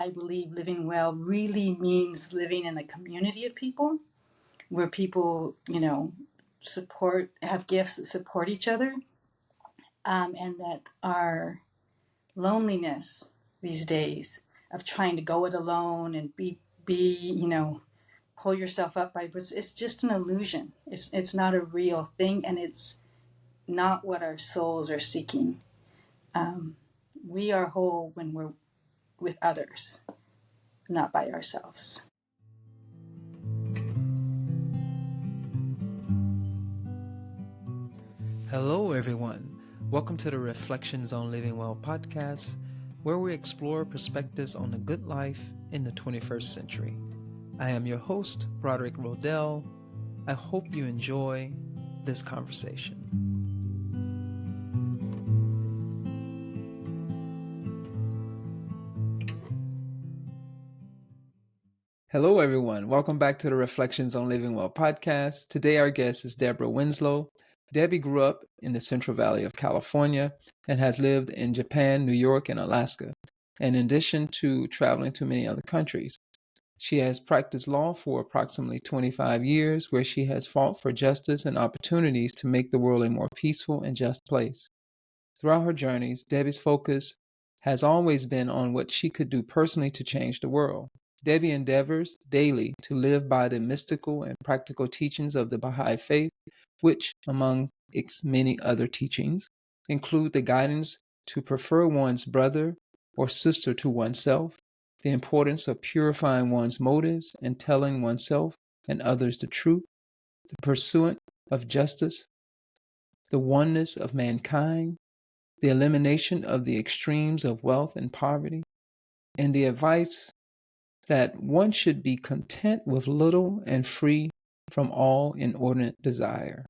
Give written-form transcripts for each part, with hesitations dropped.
I believe living well really means living in a community of people where people, have gifts that support each other, and that our loneliness these days of trying to go it alone and pull yourself up by, it's just an illusion. It's not a real thing, and it's not what our souls are seeking. We are whole when we're with others, not by ourselves. Hello, everyone. Welcome to the Reflections on Living Well podcast, where we explore perspectives on the good life in the 21st century. I am your host, Broderick Rodell. I hope you enjoy this conversation. Hello, everyone. Welcome back to the Reflections on Living Well podcast. Today, our guest is Deborah Winslow. Debbie grew up in the Central Valley of California and has lived in Japan, New York, and Alaska, in addition to traveling to many other countries. She has practiced law for approximately 25 years, where she has fought for justice and opportunities to make the world a more peaceful and just place. Throughout her journeys, Debbie's focus has always been on what she could do personally to change the world. Debbie endeavors daily to live by the mystical and practical teachings of the Baha'i Faith, which, among its many other teachings, include the guidance to prefer one's brother or sister to oneself, the importance of purifying one's motives and telling oneself and others the truth, the pursuant of justice, the oneness of mankind, the elimination of the extremes of wealth and poverty, and the advice that one should be content with little and free from all inordinate desire.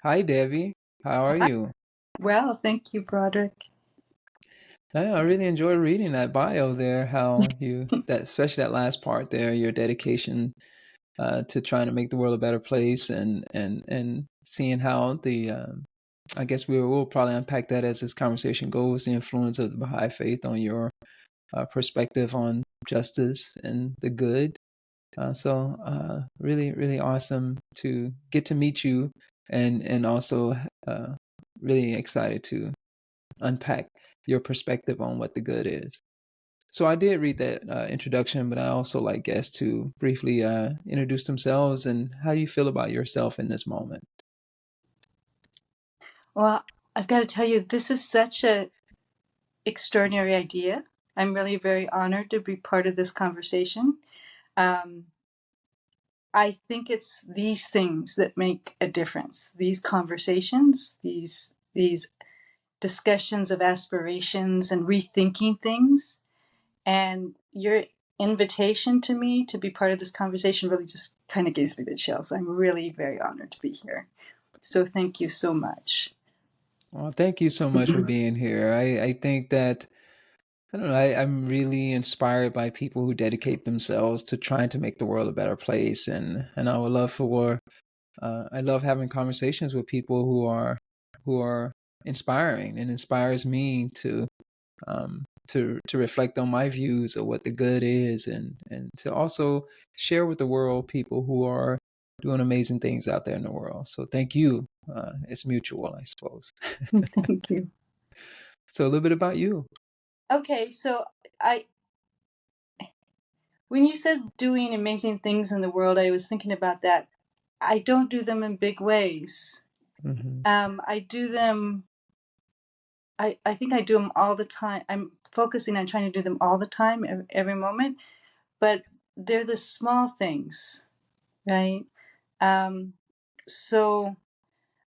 Hi, Debbie. How are you? Well, thank you, Broderick. I really enjoyed reading that bio there, especially that last part there, your dedication to trying to make the world a better place, and seeing how I guess we'll probably unpack that as this conversation goes, the influence of the Baha'i Faith on your perspective on justice and the good. So really, really awesome to get to meet you, and also really excited to unpack your perspective on what the good is. So I did read that introduction, but I also like guests to briefly introduce themselves and how you feel about yourself in this moment. Well, I've got to tell you, this is such an extraordinary idea. I'm really very honored to be part of this conversation. I think it's these things that make a difference. These conversations, these discussions of aspirations and rethinking things. And your invitation to me to be part of this conversation really just kind of gives me the chills. I'm really very honored to be here. So thank you so much. Well, thank you so much for being here. I think that, I don't know, I'm really inspired by people who dedicate themselves to trying to make the world a better place. And I would love I love having conversations with people who are inspiring, and inspires me to reflect on my views of what the good is, and to also share with the world people who are doing amazing things out there in the world. So thank you. It's mutual, I suppose. Thank you. So a little bit about you. Okay, so when you said doing amazing things in the world, I was thinking about that. I don't do them in big ways. Mm-hmm. I do them, I think I do them all the time. I'm focusing on trying to do them all the time, every moment, but they're the small things, right? So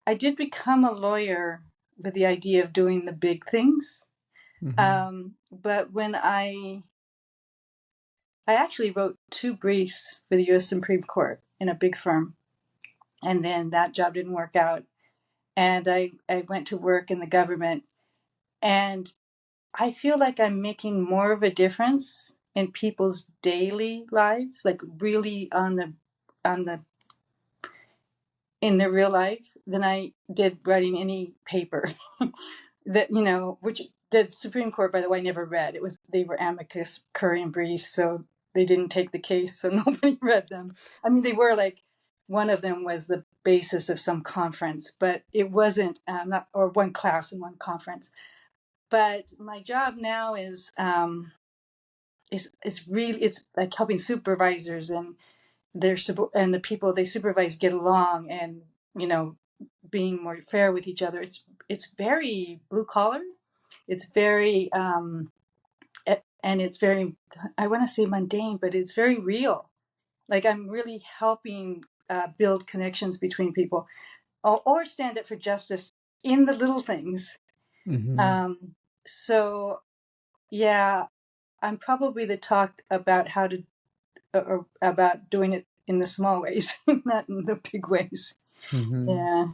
I did become a lawyer with the idea of doing the big things. Mm-hmm. But when I actually wrote 2 briefs for the U.S. Supreme Court in a big firm, and then that job didn't work out. And I went to work in the government, and I feel like I'm making more of a difference in people's daily lives, like really on the in their real life, than I did writing any paper. That, which the Supreme Court, by the way, never read. They were amicus curiae briefs, so they didn't take the case, so nobody read them. I mean, they were like, one of them was the basis of some conference, but it wasn't or one class in one conference. But my job now is it's like helping supervisors and and the people they supervise get along, and being more fair with each other. It's very blue collar. It's very and it's very, I want to say mundane, but it's very real. Like I'm really helping build connections between people, or stand up for justice in the little things. So yeah, I'm probably the talk about how to or about doing it in the small ways, not in the big ways. Yeah.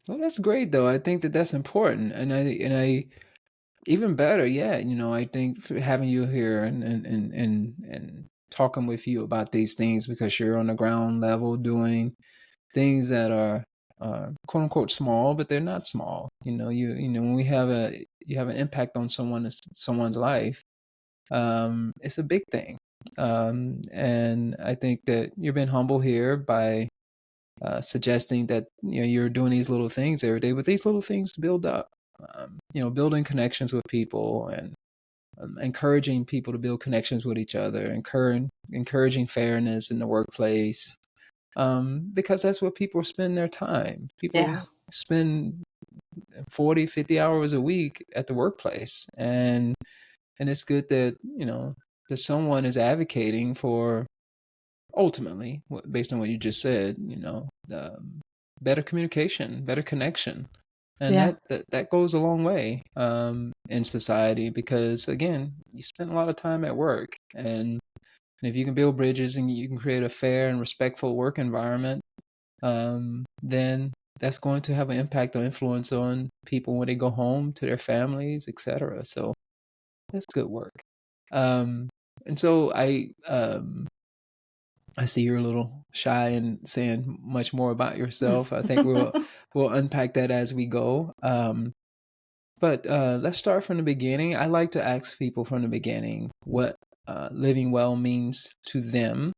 Well, that's great though. I think that that's important, and I even better, yeah. I think having you here and talking with you about these things, because you're on the ground level doing things that are quote unquote small, but they're not small. When you have an impact on someone's life, it's a big thing. And I think that you're being humble here by suggesting that you're doing these little things every day, but these little things build up. Building connections with people, and encouraging people to build connections with each other, encouraging fairness in the workplace, because that's what people spend their time. Yeah. People spend 40, 50 hours a week at the workplace, and it's good that that someone is advocating for, ultimately, based on what you just said, better communication, better connection. And Yeah. that goes a long way in society, because again, you spend a lot of time at work, and if you can build bridges and you can create a fair and respectful work environment, then that's going to have an impact or influence on people when they go home to their families, etc. So that's good work. And so I see you're a little shy and saying much more about yourself. I think we'll unpack that as we go. But let's start from the beginning. I like to ask people from the beginning what living well means to them,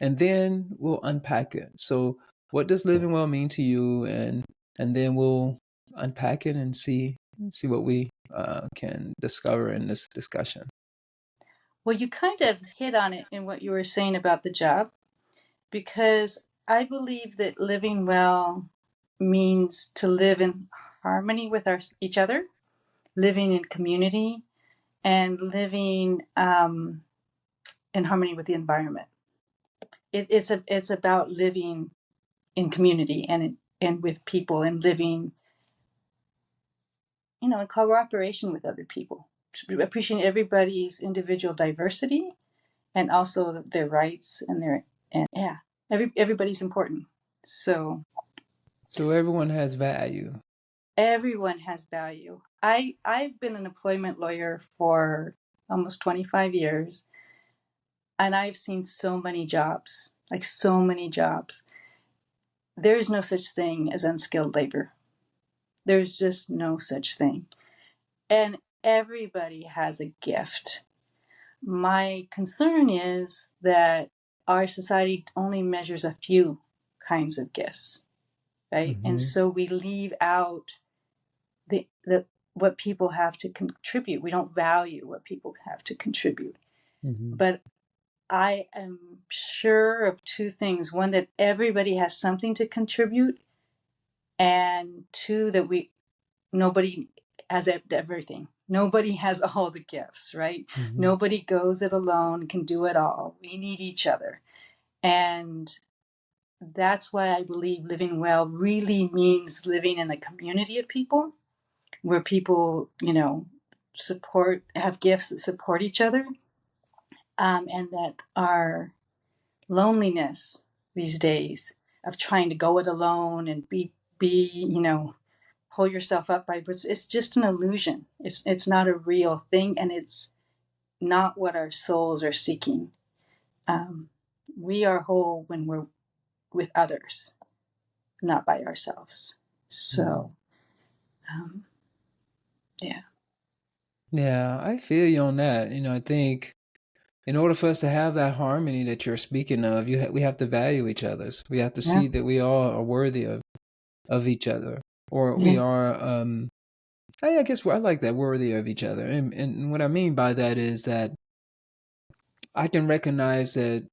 and then we'll unpack it. So, what does living well mean to you, and then we'll unpack it and see what we can discover in this discussion. Well, you kind of hit on it in what you were saying about the job, because I believe that living well means to live in harmony with each other, living in community, and living in harmony with the environment. It's about living in community and with people, and living, in cooperation with other people, appreciating everybody's individual diversity, and also their rights and yeah, everybody's important. So everyone has value. everyone has value. I've been an employment lawyer for almost 25 years, and I've seen so many jobs, like so many jobs. There is no such thing as unskilled labor. There's just no such thing. And everybody has a gift. My concern is that our society only measures a few kinds of gifts, right? And so we leave out the what people have to contribute. We don't value what people have to contribute. But I am sure of two things: one, that everybody has something to contribute, and two, that nobody has everything. Nobody has all the gifts, right? Nobody goes it alone, can do it all. We need each other. And that's why I believe living well really means living in a community of people, where people, have gifts that support each other, and that our loneliness these days of trying to go it alone and be, pull yourself up by, it's just an illusion. It's not a real thing, and it's not what our souls are seeking. We are whole when we're with others, not by ourselves. So, yeah. Yeah, I feel you on that. I think in order for us to have that harmony that you're speaking of, we have to value each other's. We have to see that Yes. we all are worthy of each other, or we Yes. are. I guess I like that, worthy of each other, and what I mean by that is that I can recognize that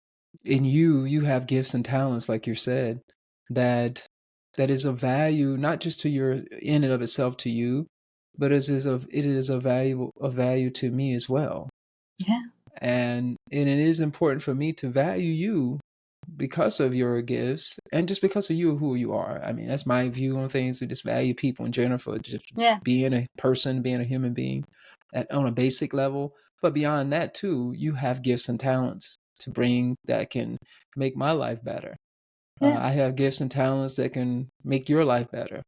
in you have gifts and talents, like you said, that that is of value not just to your in and of itself to you, but it is a value to me as well. Yeah. And it is important for me to value you because of your gifts and just because of you who you are. I mean, that's my view on things. We just value people in general for just Yeah. being a person, being a human being on a basic level. But beyond that too, you have gifts and talents to bring that can make my life better. I Yes. have gifts and talents that can make your life better.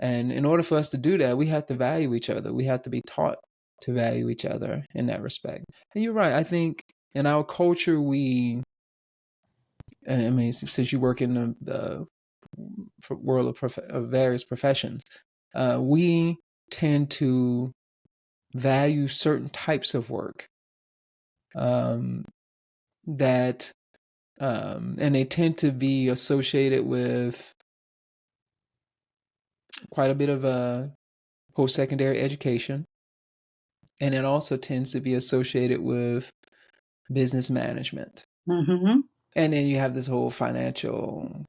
And in order for us to do that, we have to value each other. We have to be taught to value each other in that respect. And you're right. I think in our culture, I mean, since you work in the world of various professions, we tend to value certain types of work um, that, and they tend to be associated with quite a bit of post-secondary education. And it also tends to be associated with business management. Mm-hmm. And then you have this whole financial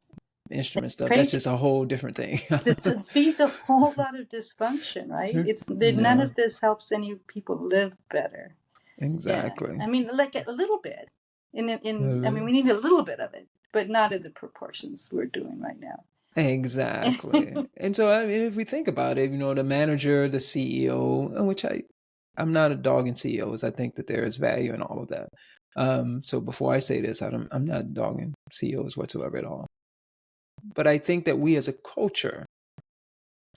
instrument stuff. That's Crazy. just a whole different thing. It feeds a whole lot of dysfunction, right? None Yeah, of this helps any people live better. Yeah, exactly. I mean, like a little bit. I mean, Uh, we need a little bit of it, but not in the proportions we're doing right now. Exactly. And so, I mean, if we think about it, the manager, the CEO, which I'm not a dog in CEOs. I think that there is value in all of that. So before I say this, I'm not dogging CEOs whatsoever at all. But I think that we as a culture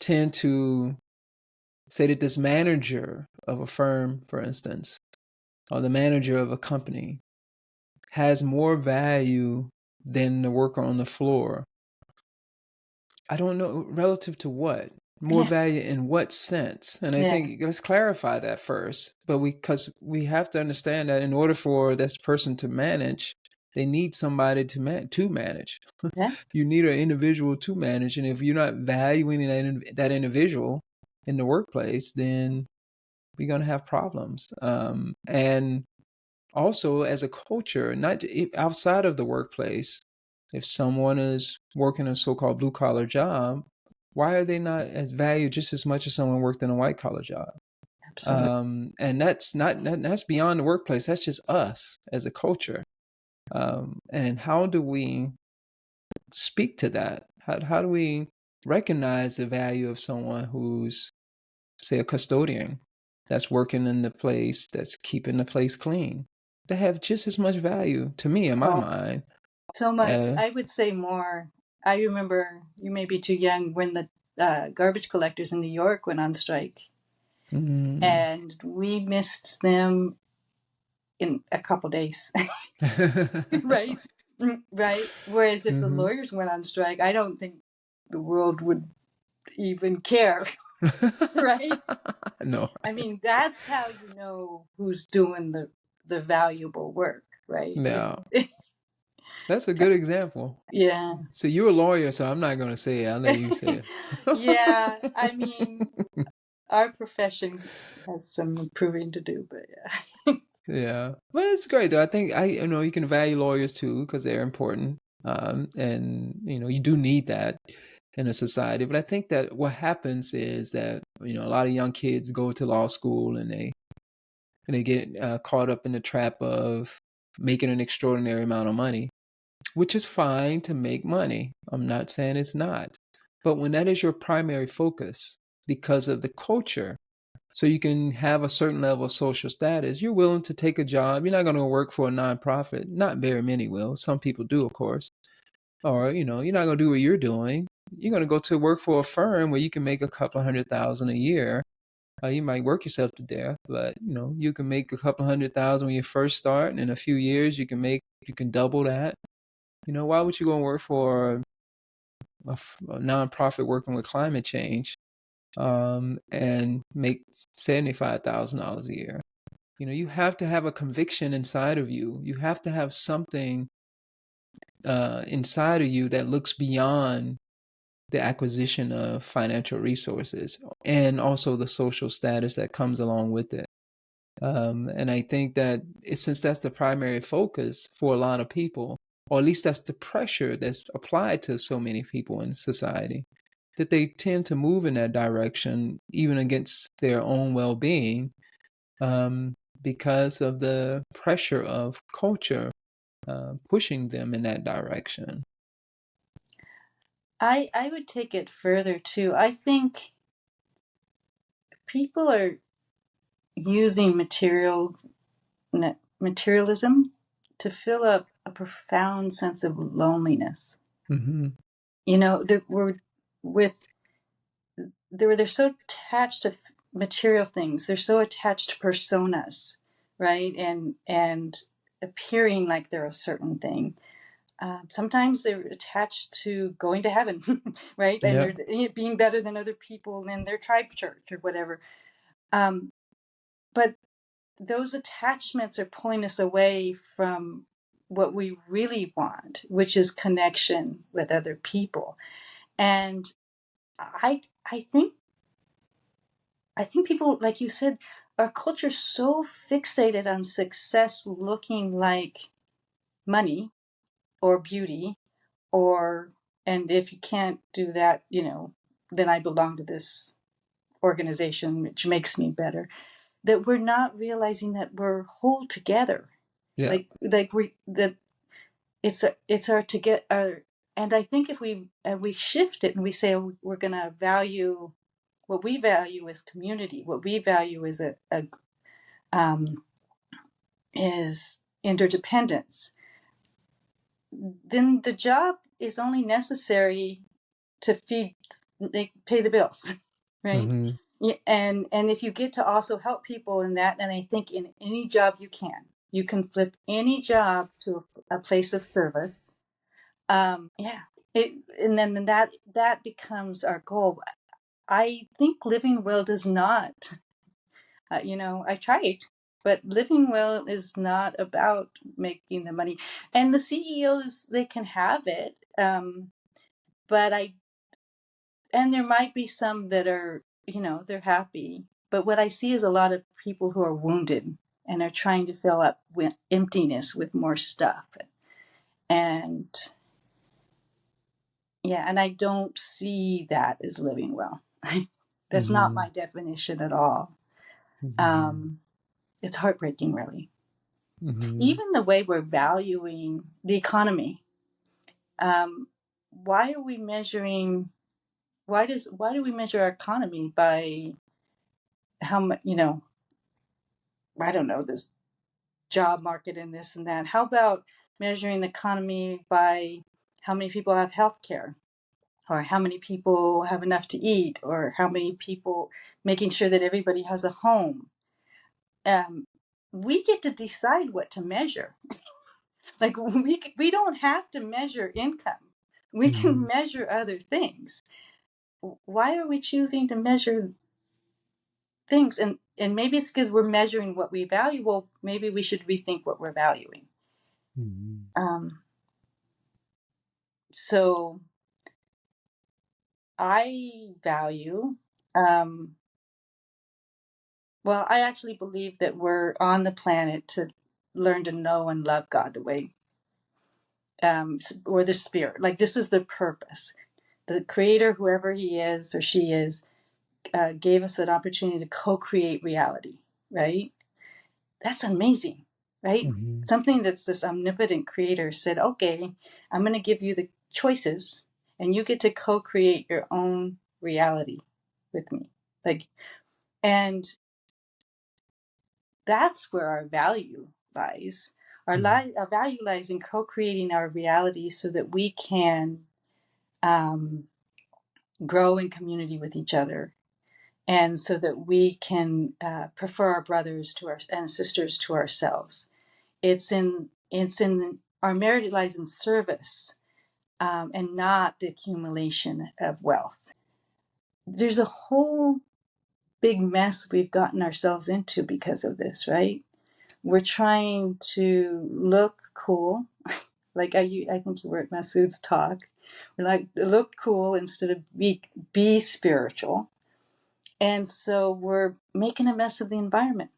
tend to say that this manager of a firm, for instance, or the manager of a company has more value than the worker on the floor. I don't know relative to what. More Yeah, value in what sense? And I yeah, think let's clarify that first. But because we have to understand that in order for this person to manage, they need somebody to manage. yeah, You need an individual to manage, and if you're not valuing that individual in the workplace, then we're gonna have problems. And also, as a culture, not outside of the workplace, if someone is working a so-called blue-collar job, why are they not as valued just as much as someone worked in a white-collar job? absolutely. And that's beyond the workplace. That's just us as a culture. And how do we speak to that? How do we recognize the value of someone who's, say, a custodian that's working in the place, that's keeping the place clean? They have just as much value to me in my Oh, mind. so much. Uh, I would say more. I remember, you may be too young, when the garbage collectors in New York went on strike, mm. and we missed them in a couple days. Right. Right. Whereas if the Hmm. lawyers went on strike, I don't think the world would even care. Right. No, I mean, that's how you know who's doing the valuable work, right? no, that's a good example. Yeah. So you're a lawyer, so I'm not going to say it. I'll let you say Yeah, I it. mean, our profession has some improving to do, but yeah. Yeah, but it's great though. I think you can value lawyers too because they're important, and you do need that in a society. But I think that what happens is that a lot of young kids go to law school and they get caught up in the trap of making an extraordinary amount of money, which is fine to make money. I'm not saying it's not, but when that is your primary focus because of the culture, so you can have a certain level of social status, you're willing to take a job. You're not going to work for a nonprofit. Not very many will. Some people do, of course. Or, you're not going to do what you're doing. You're going to go to work for a firm where you can make a couple $100,000 a year. You might work yourself to death, but you can make a couple $100,000 when you first start, and in a few years you can double that. Why would you go and work for a nonprofit working with climate change and make $75,000 a year. You have to have a conviction inside of you. You have to have something inside of you that looks beyond the acquisition of financial resources and also the social status that comes along with it. And I think that since that's the primary focus for a lot of people, or at least that's the pressure that's applied to so many people in society, that they tend to move in that direction, even against their own well-being, because of the pressure of culture pushing them in that direction. I would take it further too. I think people are using materialism to fill up a profound sense of loneliness. Mm-hmm. They're so attached to material things. They're so attached to personas, right? And appearing like they're a certain thing. Sometimes they're attached to going to heaven, right? And Yep. they're being better than other people in their tribe church or whatever. But those attachments are pulling us away from what we really want, which is connection with other people. And I think people, like you said, our culture's so fixated on success looking like money or beauty, and if you can't do that, then I belong to this organization, which makes me better. That we're not realizing that we're whole together. Yeah. That it's our to get our. And I think if we shift it and we say we're going to value what we value is community, what we value is is interdependence, then the job is only necessary to pay the bills, right? Mm-hmm. Yeah, and if you get to also help people in that, and I think in any job you can flip any job to a place of service. Yeah, and then that becomes our goal. I think living well does not. I tried, but living well is not about making the money. And the CEOs, they can have it, but and there might be some that are, they're happy. But what I see is a lot of people who are wounded and are trying to fill up emptiness with more stuff. And yeah, and I don't see that as living well. That's not Mm-hmm. my definition at all. Mm-hmm. It's heartbreaking, really. Mm-hmm. Even the way we're valuing the economy. Why are we measuring? Why do we measure our economy by how much? I don't know, this job market and this and that. How about measuring the economy by how many people have health care, or how many people have enough to eat, or how many people, making sure that everybody has a home? We get to decide what to measure. Like we don't have to measure income. We can Mm-hmm. measure other things. Why are we choosing to measure things? And maybe it's because we're measuring what we value. Well, maybe we should rethink what we're valuing. Mm-hmm. So I value, um, well, I actually believe that we're on the planet to learn to know and love God the way, or the spirit. Like, this is the purpose. The creator, whoever he is or she is, gave us an opportunity to co-create reality, right? That's amazing, right? Mm-hmm. Something that's this omnipotent creator said, okay, I'm going to give you the choices and you get to co-create your own reality with me. Like, and that's where our value lies. Our value lies in co-creating our reality so that we can um, grow in community with each other, and so that we can prefer our brothers to and sisters to ourselves. It's in our merit lies in service, and not the accumulation of wealth. there's a whole big mess we've gotten ourselves into because of this, right? We're trying to look cool. Like I think you were at Masood's talk. We're like, look cool instead of be spiritual. And so we're making a mess of the environment.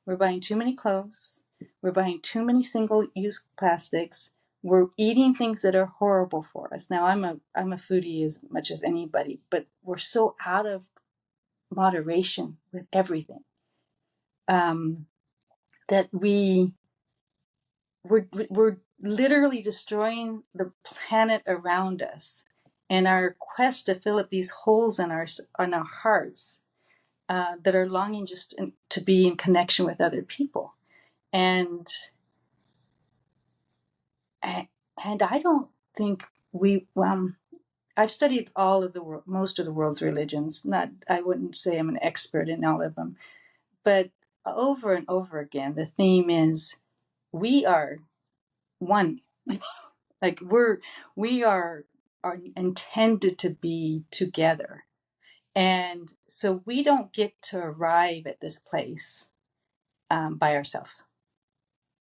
We're buying too many clothes. We're buying too many single-use plastics. We're eating things that are horrible for us. Now, I'm a foodie as much as anybody, but we're so out of moderation with everything, that we're literally destroying the planet around us. And our quest to fill up these holes in our hearts, that are longing just to be in connection with other people. And I don't think I've studied all of the world, most of the world's religions. I wouldn't say I'm an expert in all of them, but over and over again, the theme is we are one. Like we are intended to be together. And so we don't get to arrive at this place by ourselves.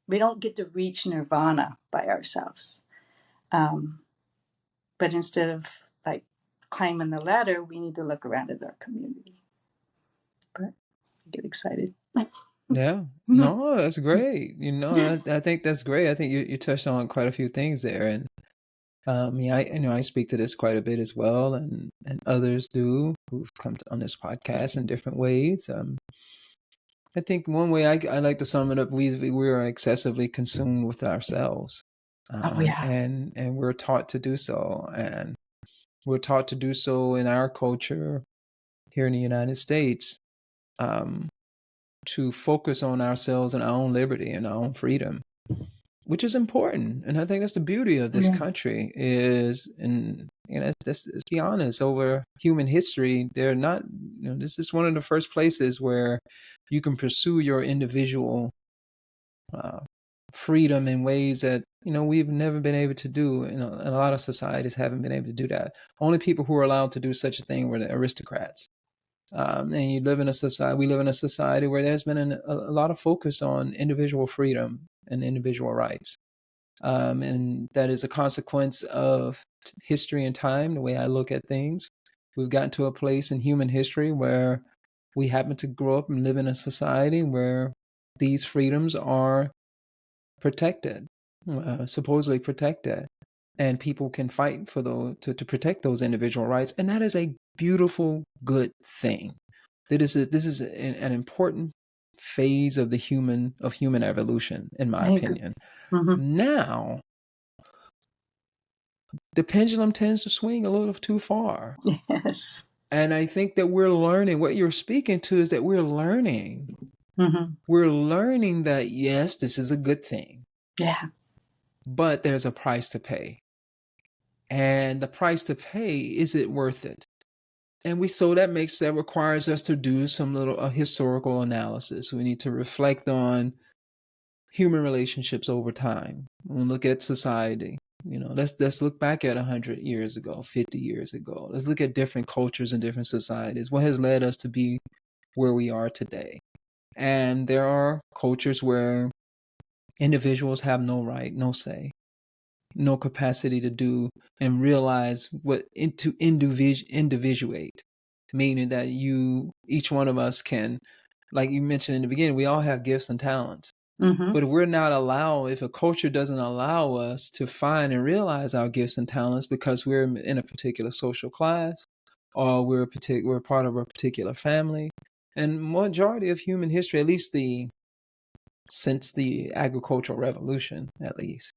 We don't get to reach nirvana by ourselves. But instead of like climbing the ladder, we need to look around at our community. But I get excited. Yeah. No, that's great. I think that's great. I think you touched on quite a few things there. And I speak to this quite a bit as well, and others do who've come on this podcast in different ways. I think one way I like to sum it up, we are excessively consumed with ourselves, Oh yeah. and we're taught to do so, and we're taught to do so in our culture here in the United States, to focus on ourselves and our own liberty and our own freedom, which is important. And I think that's the beauty of this country is, and let's be honest, over human history, they're not, this is one of the first places where you can pursue your individual freedom in ways that, we've never been able to do. And a lot of societies haven't been able to do that. Only people who were allowed to do such a thing were the aristocrats. And we live in a society where there's been a lot of focus on individual freedom and individual rights. And that is a consequence of history and time, the way I look at things. We've gotten to a place in human history where we happen to grow up and live in a society where these freedoms are protected, supposedly protected. And people can fight for to protect those individual rights. And that is a beautiful, good thing. This is an important phase of human evolution, in my opinion. Mm-hmm. Now, the pendulum tends to swing a little too far. Yes. And I think that we're learning, what you're speaking to is that we're learning. Mm-hmm. We're learning that, yes, this is a good thing. Yeah. But there's a price to pay. And the price to pay, is it worth it? And that requires us to do some little historical analysis. We need to reflect on human relationships over time. We look at society. Let's look back at 100 years ago, 50 years ago. Let's look at different cultures and different societies. What has led us to be where we are today? And there are cultures where individuals have no right, no say, no capacity to do and realize to individuate, meaning that each one of us can, like you mentioned in the beginning, we all have gifts and talents. Mm-hmm. But if a culture doesn't allow us to find and realize our gifts and talents because we're in a particular social class, or we're part of a particular family, and majority of human history, at least since the agricultural revolution, at least,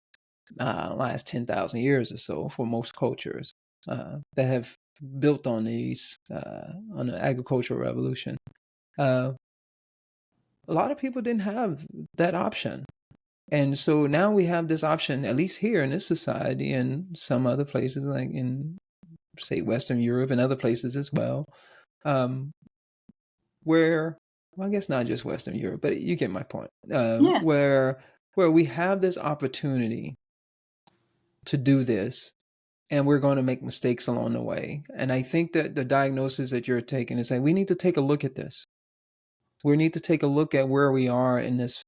last 10,000 years or so, for most cultures that have built on on the agricultural revolution, a lot of people didn't have that option. And so now we have this option, at least here in this society and some other places, like in, say, Western Europe and other places as well, where, well, I guess not just Western Europe, but you get my point, where we have this opportunity to do this and we're going to make mistakes along the way. And I think that the diagnosis that you're taking is saying we need to take a look at this. We need to take a look at where we are in this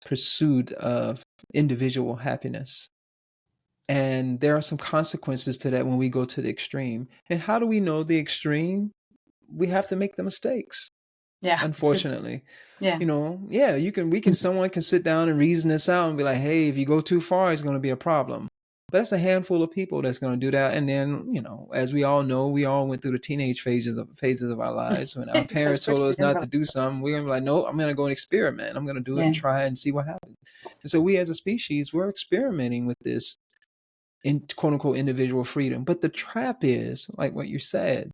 pursuit of individual happiness. And there are some consequences to that when we go to the extreme. And how do we know the extreme? We have to make the mistakes. Yeah. Unfortunately. Yeah. Someone can sit down and reason this out and be like, hey, if you go too far, it's going to be a problem. But that's a handful of people that's going to do that. And then, as we all know, we all went through the teenage phases of our lives. When our parents told us not to do something, we're going to be like, no, I'm going to go and experiment. I'm going to do it and try and see what happens. And so we as a species, we're experimenting with this in quote unquote individual freedom. But the trap is, like what you said,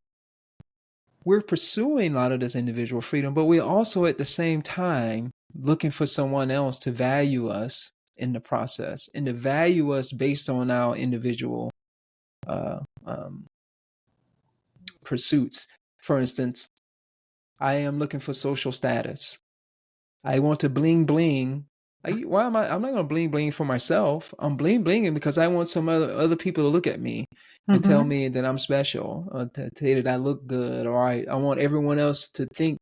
we're pursuing a lot of this individual freedom, but we're also at the same time looking for someone else to value us in the process and to value us based on our individual pursuits. For instance, I am looking for social status. I want to bling bling. I'm not going to bling bling for myself. I'm bling blinging because I want some other people to look at me and tell me that I'm special, or to tell you that I look good, or I want everyone else to think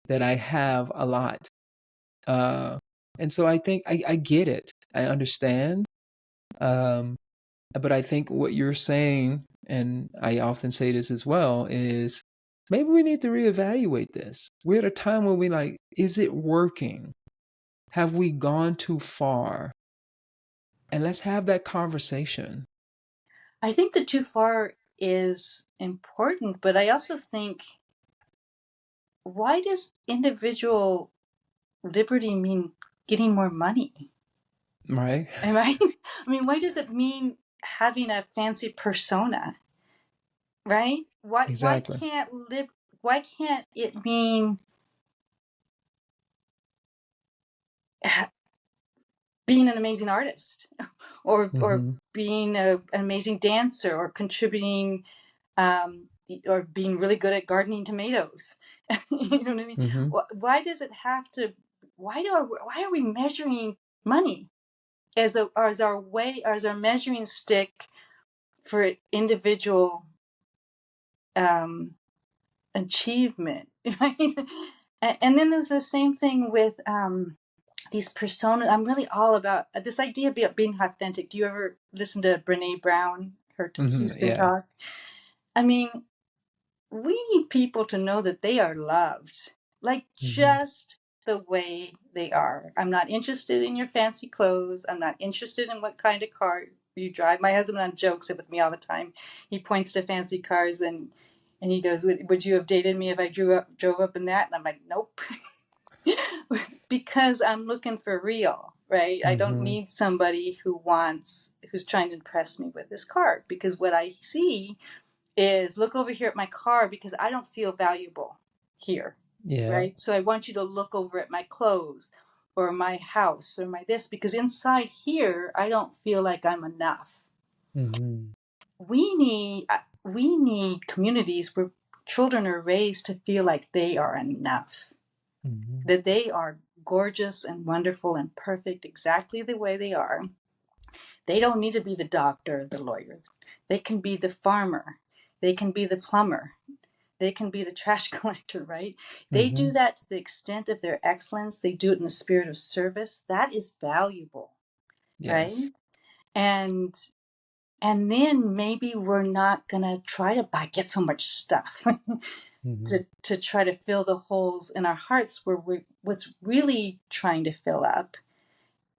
that I have a lot. And so I think I get it. I understand. But I think what you're saying, and I often say this as well, is maybe we need to reevaluate this. We're at a time where we like, is it working? Have we gone too far? And let's have that conversation. I think the too far is important, but I also think, why does individual liberty mean getting more money? Right. Right? I mean, why does it mean having a fancy persona? Right? Exactly. Why can't it mean being an amazing artist, or being an amazing dancer, or contributing, or being really good at gardening tomatoes? You know what I mean? Why does it have to? Why are we measuring money as our measuring stick for individual achievement? Right? And then there's the same thing with these personas. I'm really all about this idea of being authentic. Do you ever listen to Brene Brown, her Houston talk? I mean, we need people to know that they are loved, like just the way they are. I'm not interested in your fancy clothes. I'm not interested in what kind of car you drive. My husband jokes it with me all the time. He points to fancy cars and he goes, "Would you have dated me if I drove up in that?" And I'm like, "Nope." Because I'm looking for real, right? I don't need somebody who's trying to impress me with this car, because what I see is, look over here at my car because I don't feel valuable here. Yeah. Right? So I want you to look over at my clothes or my house or my this, because inside here, I don't feel like I'm enough. We need communities where children are raised to feel like they are enough, that they are gorgeous and wonderful and perfect exactly the way they are. They don't need to be the doctor or the lawyer. They can be the farmer. They can be the plumber. They can be the trash collector, right? They do that to the extent of their excellence. They do it in the spirit of service. That is valuable, right? And then maybe we're not going to try to get so much stuff to try to fill the holes in our hearts, where what's really trying to fill up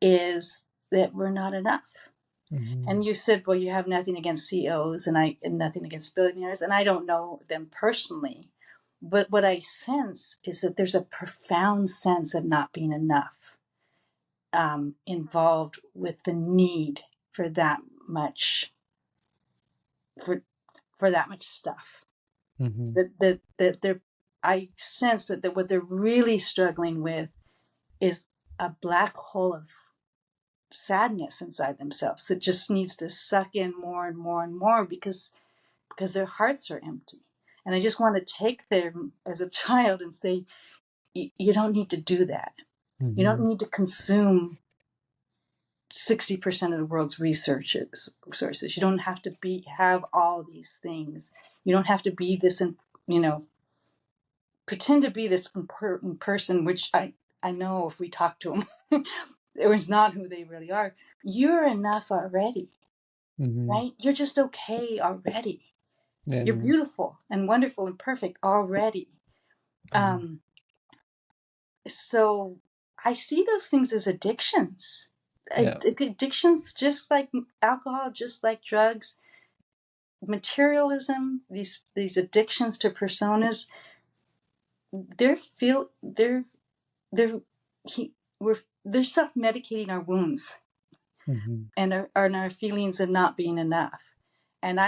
is that we're not enough. And you said, well, you have nothing against CEOs and nothing against billionaires, and I don't know them personally. But what I sense is that there's a profound sense of not being enough, involved with the need for that much, for that much stuff. That they're, I sense that what they're really struggling with is a black hole of sadness inside themselves that just needs to suck in more and more and more, because their hearts are empty. And I just want to take them as a child and say, you don't need to do that. You don't need to consume 60% of the world's resources. You don't have to have all these things. You don't have to be this, pretend to be this important person, which I know if we talk to them, it was not who they really are. You're enough already, right? You're just okay already. Yeah. You're beautiful and wonderful and perfect already. So I see those things as addictions. Yeah. Addictions, just like alcohol, just like drugs, materialism, these addictions to personas, they're self-medicating our wounds and our feelings of not being enough. And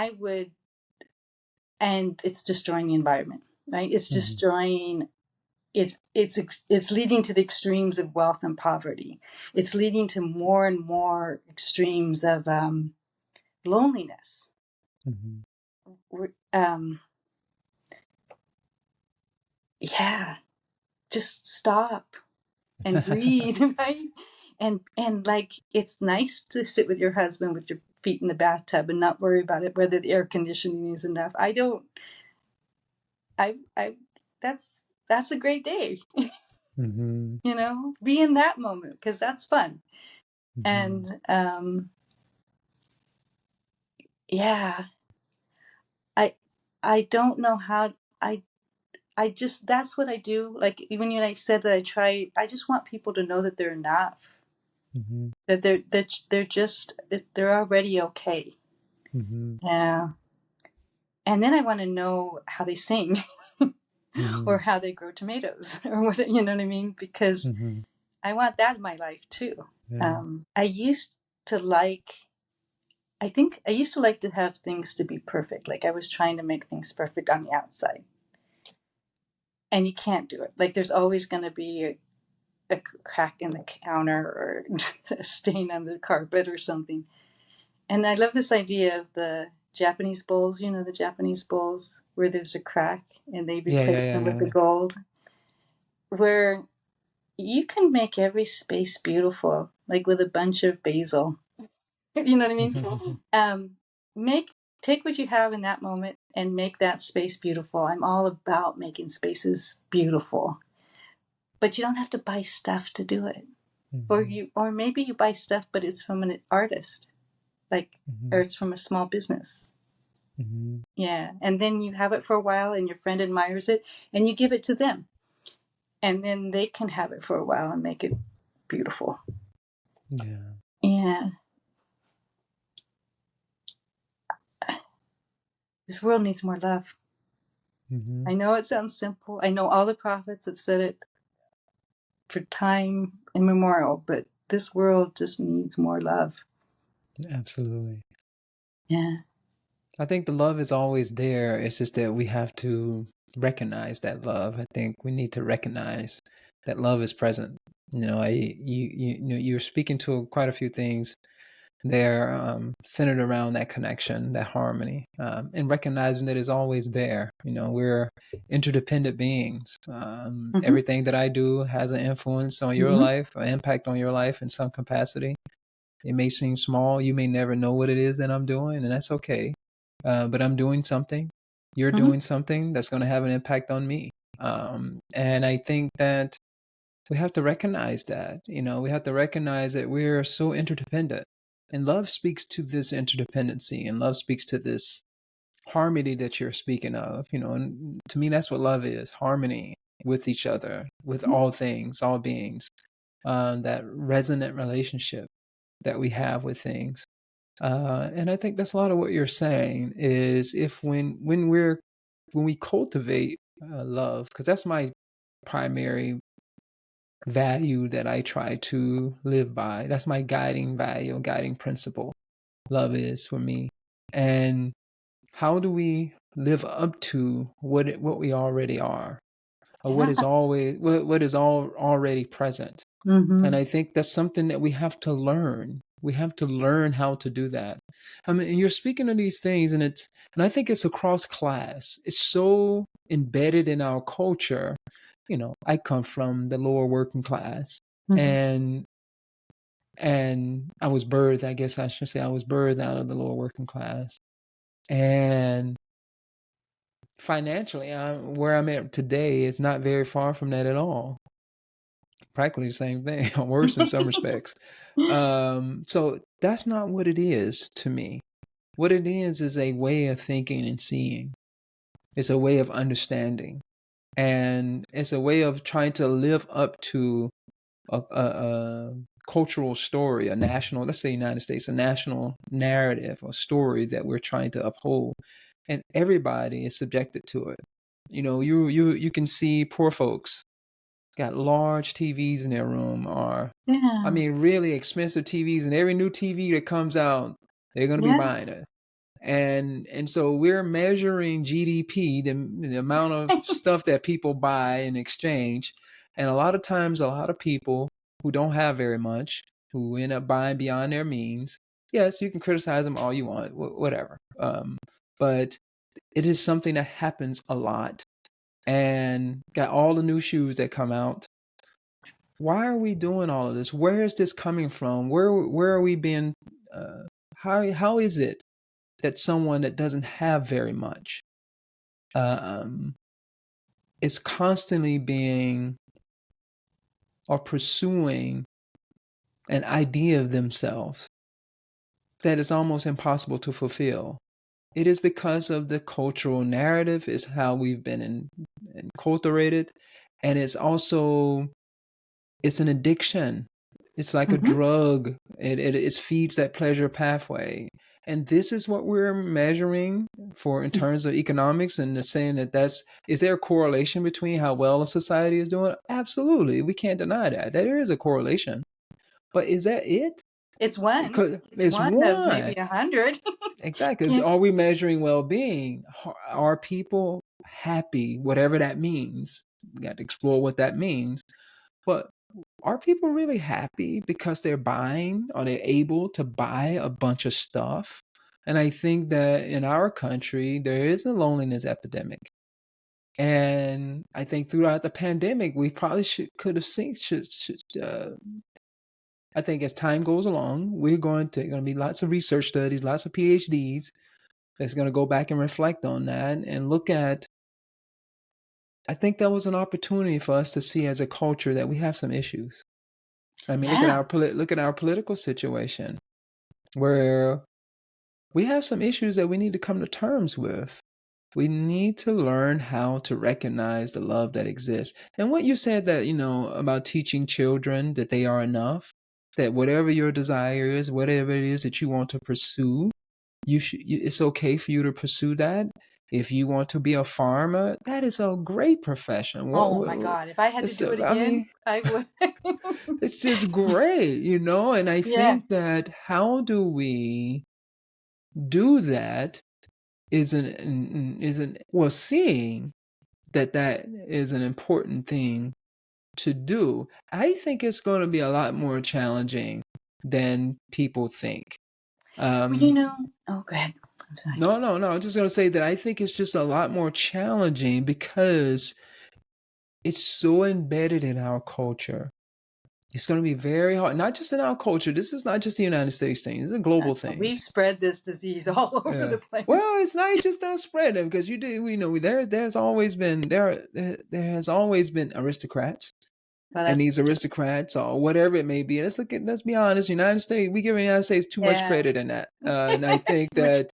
it's destroying the environment, right? It's destroying. It's leading to the extremes of wealth and poverty. It's leading to more and more extremes of loneliness. Just stop and breathe, right? And like, it's nice to sit with your husband with your feet in the bathtub and not worry about it, whether the air conditioning is enough. That's a great day. Be in that moment, because that's fun. And I don't know how. I just, that's what I do. Like, even when I said that I just want people to know that they're enough, that they're already okay. Yeah. And then I want to know how they sing or how they grow tomatoes or what, you know what I mean? Because I want that in my life too. Yeah. I think I used to like to have things to be perfect. Like, I was trying to make things perfect on the outside. And you can't do it. Like, there's always going to be a crack in the counter or a stain on the carpet or something. And I love this idea of the Japanese bowls, the Japanese bowls where there's a crack and they replace them with the gold, where you can make every space beautiful, like with a bunch of basil. You know what I mean? Take what you have in that moment and make that space beautiful. I'm all about making spaces beautiful. But you don't have to buy stuff to do it. Or maybe you buy stuff, but it's from an artist, or it's from a small business. Yeah. And then you have it for a while and your friend admires it and you give it to them. And then they can have it for a while and make it beautiful. Yeah. This world needs more love. I know it sounds simple. I know all the prophets have said it for time immemorial, but this world just needs more love. Absolutely. Yeah. I think the love is always there. It's just that we have to recognize that love. I think we need to recognize that love is present. You're speaking to quite a few things there, centered around that connection, that harmony, and recognizing that it's always there. We're interdependent beings. Everything that I do has an influence on your life, an impact on your life in some capacity. It may seem small. You may never know what it is that I'm doing, and that's okay. But I'm doing something. You're doing something that's going to have an impact on me. And I think that we have to recognize that. We have to recognize that we're so interdependent. And love speaks to this interdependency, and love speaks to this harmony that you're speaking of. And to me, that's what love is: harmony with each other, with all things, all beings. That resonant relationship that we have with things. And I think that's a lot of what you're saying is when we cultivate love, because that's my primary value that I try to live by. That's my guiding value, guiding principle. Love is for me. And how do we live up to what we already are, or what is already present? And I think that's something that we have to learn. We have to learn how to do that. I mean, you're speaking of these things, and I think it's across class. It's so embedded in our culture. I come from the lower working class, and And I was birthed, I guess I should say, I was birthed out of the lower working class. And financially, where I'm at today is not very far from that at all. Practically the same thing, worse in some respects. So that's not what it is to me. What it is a way of thinking and seeing. It's a way of understanding. And it's a way of trying to live up to a cultural story, a national, let's say United States, a national narrative or story that we're trying to uphold. And everybody is subjected to it. You know, you can see poor folks got large TVs in their room, or Yeah. I mean really expensive TVs, and every new TV that comes out, they're going to be buying it. And so we're measuring GDP, the amount of stuff that people buy in exchange. And a lot of times, a lot of people who don't have very much, who end up buying beyond their means, yes, you can criticize them all you want, whatever. But it is something that happens a lot. And got all the new shoes that come out. Why are we doing all of this? Where is this coming from? Where are we being? How is it that someone that doesn't have very much is constantly being or pursuing an idea of themselves that is almost impossible to fulfill? It is because of the cultural narrative, is how we've been enculturated, and it's also, it's an addiction. It's like a drug. It feeds that pleasure pathway. And this is what we're measuring for in terms of economics, and saying that is there a correlation between how well a society is doing? Absolutely. We can't deny that. There is a correlation. But is that it? It's one. It's one of maybe 100. Exactly. Yeah. Are we measuring well-being? Are people happy, whatever that means? We got to explore what that means. But are people really happy because they're buying, or they're able to buy a bunch of stuff? And I think that in our country, there is a loneliness epidemic. And I think throughout the pandemic, we probably could have seen, I think as time goes along, we're going to be lots of research studies, lots of PhDs that's going to go back and reflect on that and look at, I think that was an opportunity for us to see as a culture that we have some issues. I mean, look at our political situation, where we have some issues that we need to come to terms with. We need to learn how to recognize the love that exists. And what you said, that, about teaching children that they are enough, that whatever your desire is, whatever it is that you want to pursue, it's okay for you to pursue that. If you want to be a farmer, that is a great profession. Oh my God. If I had to do it again, I would. It's just great, and I think that how do we do that seeing that is an important thing to do. I think it's going to be a lot more challenging than people think. Well, oh, go ahead. I'm sorry. No. I'm just going to say that I think it's just a lot more challenging because it's so embedded in our culture. It's going to be very hard, not just in our culture. This is not just the United States thing. This is a global thing. We've spread this disease all over the place. Well, it's not just us spreading, because there's always been there has always been aristocrats. And these aristocrats, or whatever it may be, let's be honest, United States, we give the United States too much credit in that. And I think that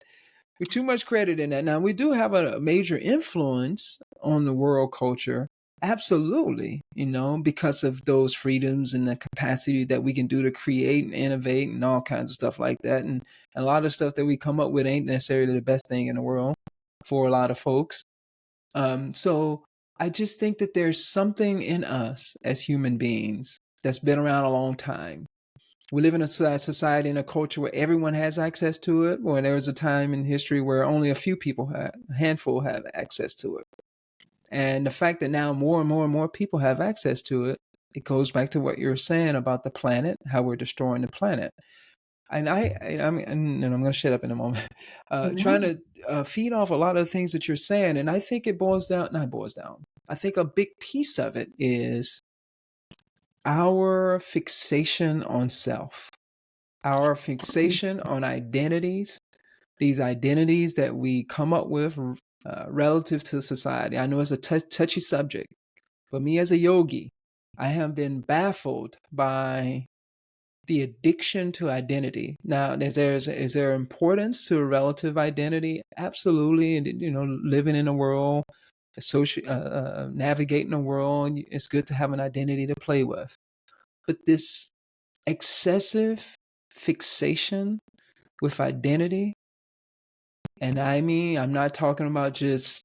we're too much credit in that. Now, we do have a major influence on the world culture. Absolutely, because of those freedoms and the capacity that we can do to create and innovate and all kinds of stuff like that. And a lot of stuff that we come up with ain't necessarily the best thing in the world for a lot of folks. So I just think that there's something in us as human beings that's been around a long time. We live in a society and a culture where everyone has access to it, where there was a time in history where only a few people, a handful, have access to it. And the fact that now more and more and more people have access to it, it goes back to what you're saying about the planet, how we're destroying the planet. And I'm going to shut up in a moment, trying to feed off a lot of the things that you're saying. And I think it I think a big piece of it is our fixation on self. our fixation on identities, these identities that we come up with relative to society. I know it's a touchy subject, but me as a yogi, I have been baffled by the addiction to identity. Now, is there importance to a relative identity? Absolutely. And, living in a world, navigating a world, it's good to have an identity to play with. But this excessive fixation with identity, and I mean, I'm not talking about just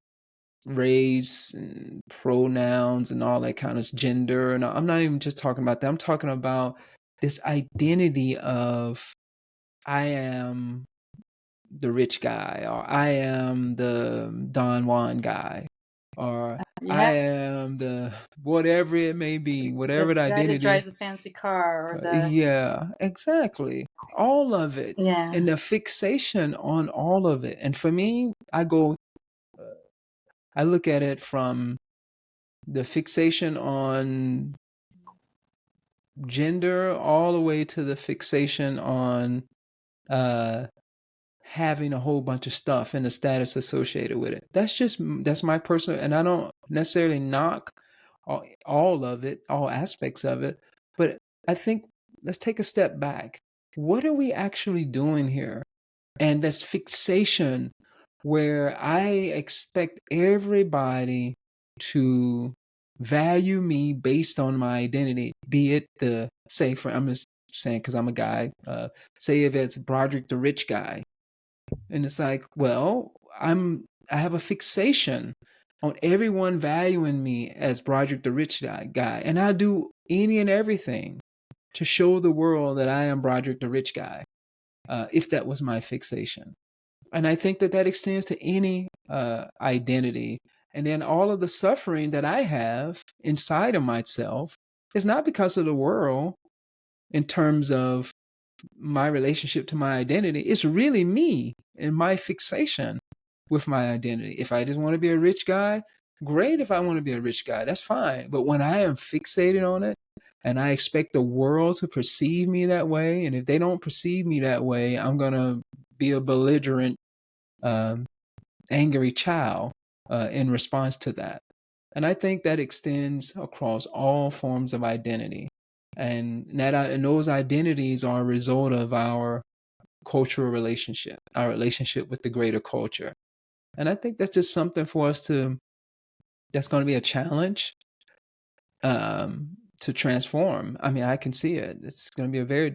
race and pronouns and all that kind of gender, and I'm not even just talking about that. I'm talking about this identity of I am the rich guy, or I am the Don Juan guy, or I Yeah, am the whatever it may be, whatever the the guy that identity. drives a fancy car, or the Yeah, exactly. All of it. yeah, And the fixation on all of it. And for me, I look at it from the fixation on gender all the way to the fixation on uh, having a whole bunch of stuff and the status associated with it. That's my personal, and I don't necessarily knock all of it, all aspects of it, but I think let's take a step back. What are we actually doing here? And this fixation where I expect everybody to value me based on my identity, be it I'm just saying because I'm a guy, say if it's Broderick the rich guy, and it's like, well, I have a fixation on everyone valuing me as Broderick the rich guy, and I do any and everything to show the world that I am Broderick the rich guy, if that was my fixation. And I think that extends to any identity. And then all of the suffering that I have inside of myself is not because of the world in terms of my relationship to my identity. It's really me and my fixation with my identity. If I just want to be a rich guy, great. If I want to be a rich guy, that's fine. But when I am fixated on it and I expect the world to perceive me that way, and if they don't perceive me that way, I'm going to be a belligerent, um, angry child in response to that. And I think that extends across all forms of identity. And those identities are a result of our cultural relationship, our relationship with the greater culture. And I think that's just something for us that's going to be a challenge to transform. I mean, I can see it. It's going to be a very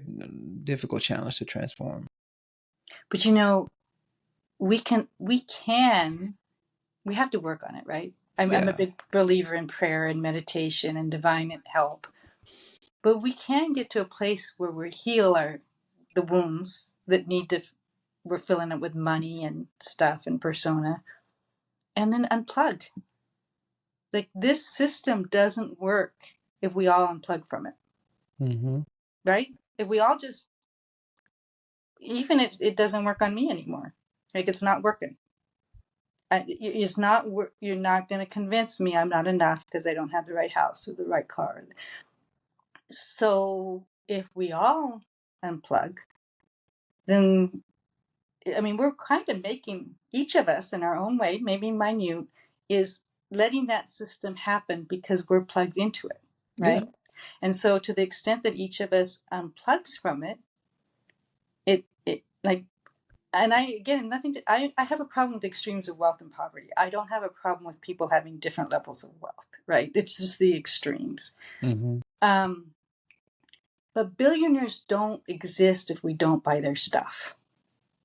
difficult challenge to transform. but we have to work on it, right? I'm a Yeah. big believer in prayer and meditation and divine help, but we can get to a place where we heal the wounds that we're filling it with money and stuff and persona, and then unplug. Like, this system doesn't work if we all unplug from it, Mm-hmm. right? If we all just, even if it doesn't work on me anymore, like, it's not working. It's not. You're not going to convince me I'm not enough because I don't have the right house or the right car. So if we all unplug, then, I mean, we're kind of making, each of us in our own way, maybe minute, is letting that system happen because we're plugged into it, Yeah. right? And so to the extent that each of us unplugs from it, it like, and I, again, I have a problem with extremes of wealth and poverty. I don't have a problem with people having different levels of wealth, right? It's just the extremes. Mm-hmm. Um, but billionaires don't exist if we don't buy their stuff.